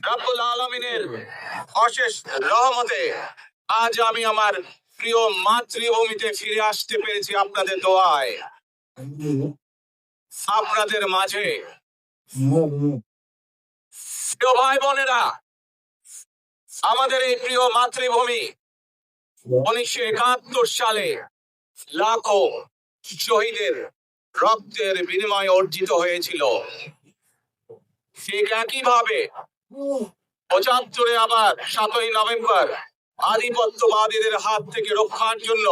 রাব্বুল আলামিনের অশেষ রহমতে আজ আমি আমার প্রিয় মাতৃভূমিতে ফিরে আসতে পেরেছি আপনাদের দোয়ায়। আপনাদের মাঝে প্রিয় ভাই বোনেরা, আমাদের এই প্রিয় মাতৃভূমি 1971 সালে লাখো শহীদের রক্তের বিনিময়ে অর্জিত হয়েছিল। ঠিক একইভাবে 75-এ আবার 7ই নভেম্বর আধিপত্যবাদীদের হাত থেকে রক্ষার জন্য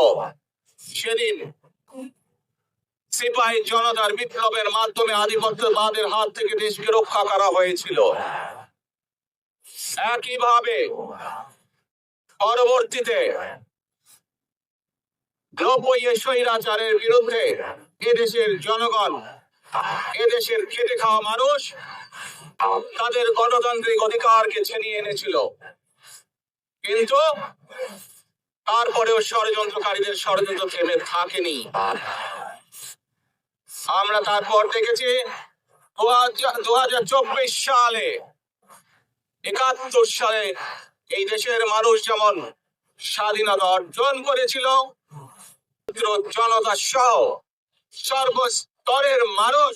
সেদিন সিপাহী জনতার বিপ্লবের মাধ্যমে আধিপত্যবাদের হাত থেকে দেশকে রক্ষা করা হয়েছিল। একইভাবে পরবর্তীতে 90-এ স্বৈরাচারের বিরুদ্ধে এদেশের জনগণ, এদেশের খেটে খাওয়া মানুষ তাদের গণতান্ত্রিক অধিকারকে ছিনিয়ে এনেছিল। কিন্তু তারপরেও ষড়যন্ত্রকারীদের ষড়যন্ত্র থেমে থাকেনি। আমরা তারপর দেখেছি 2024 সালে, 71 সালে এই দেশের মানুষ যেমন স্বাধীনতা অর্জন করেছিল, জনতা সহ সর্বস্তরের মানুষ,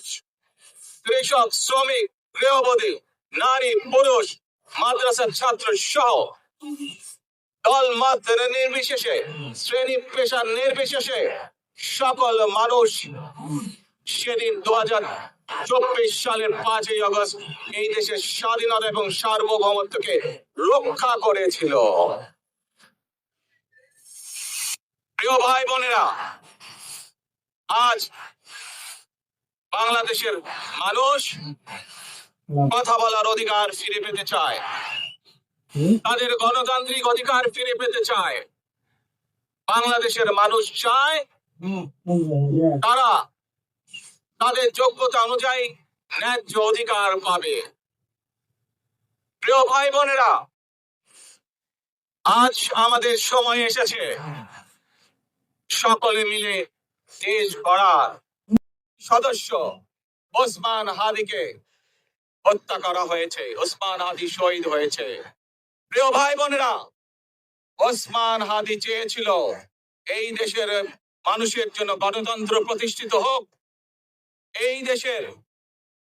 কৃষক, শ্রমিক, গৃহবধূ, নারী, পুরুষ, মাদ্রাসার ছাত্র সহ দল মত নির্বিশেষে, শ্রেণী পেশার নির্বিশেষে সকল মানুষ সেদিন 2024 সালের 5ই আগস্ট এই দেশের স্বাধীনতা এবং সার্বভৌমত্বকে রক্ষা করেছিল। প্রিয় ভাই বোনেরা, আজ বাংলাদেশের মানুষ কথা বলার অধিকার ফিরে পেতে চায়, তাদের গণতান্ত্রিক অধিকার ফিরে পেতে চায়। বাংলাদেশের মানুষ চায় তারা তাদের যোগ্যতা অনুযায়ী ন্যায্য অধিকার পাবে। প্রিয় ভাই বোনেরা, আজ আমাদের সময় এসেছে সকলে মিলে দেশ গড়ার। সদস্য ওসমান হাদিকে হত্যা করা হয়েছে, ওসমান হাদি শহীদ হয়েছে। প্রিয় ভাই বোনেরা, ওসমান হাদি চেয়েছিল এই দেশের মানুষের জন্য গণতন্ত্র প্রতিষ্ঠিত হোক, এই দেশের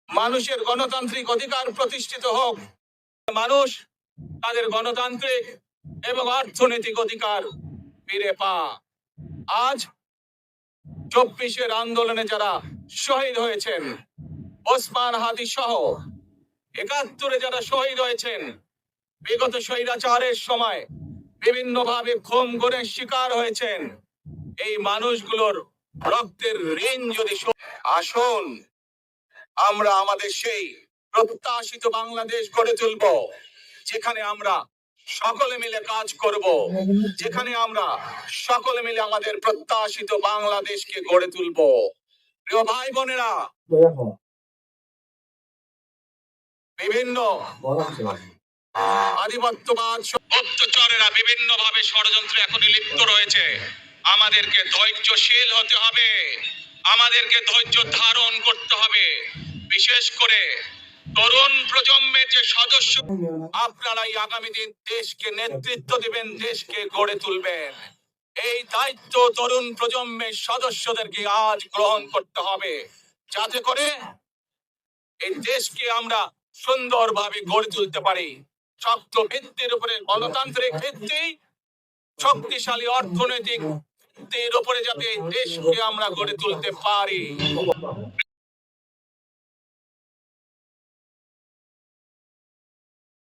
মানুষের গণতান্ত্রিক অধিকার প্রতিষ্ঠিত হোক, মানুষ তাদের গণতান্ত্রিক এবং অর্থনৈতিক অধিকার ফিরে পা। আজ 24-এর আন্দোলনে যারা শহীদ হয়েছেন, ওসমান হাদি সহ 71-এ যারা শহীদ হয়েছেন, বিগত স্বৈরাচারের সময় বিভিন্ন ভাবে খুন করে শিকার হয়েছেন, এই মানুষগুলোর রক্তের ঋণ যদি আসুন আমরা আমাদের সেই প্রত্যাশিত বাংলাদেশ গড়ে তুলব, যেখানে আমরা সকলে মিলে কাজ করব, যেখানে আমরা সকলে মিলে আমাদের প্রত্যাশিত বাংলাদেশকে গড়ে তুলব। প্রিয় ভাই বোনেরা, বিভিন্ন আধিপত্যবাদ অত্যাচারেরা বিভিন্ন ভাবে ষড়যন্ত্রে এখনই লিপ্ত রয়েছে। আমাদেরকে ধৈর্যশীল হতে হবে, আমাদেরকে ধৈর্য ধারণ করতে হবে। বিশেষ করে তরুণ প্রজন্মের যে সদস্য, আপনারাই আগামী দিন দেশকে নেতৃত্ব দিবেন, দেশকে গড়ে তুলবেন। এই দায়িত্ব তরুণ প্রজন্মের সদস্যদেরকে আজ গ্রহণ করতে হবে, যাতে করে এই দেশকে আমরা সুন্দরভাবে গড়ে তুলতে পারি। শক্ত ভিত্তির উপরে, গণতান্ত্রিক ভিত্তি, শক্তিশালী অর্থনৈতিক ভিত্তির উপরে যাতে দেশকে আমরা গড়ে তুলতে পারি।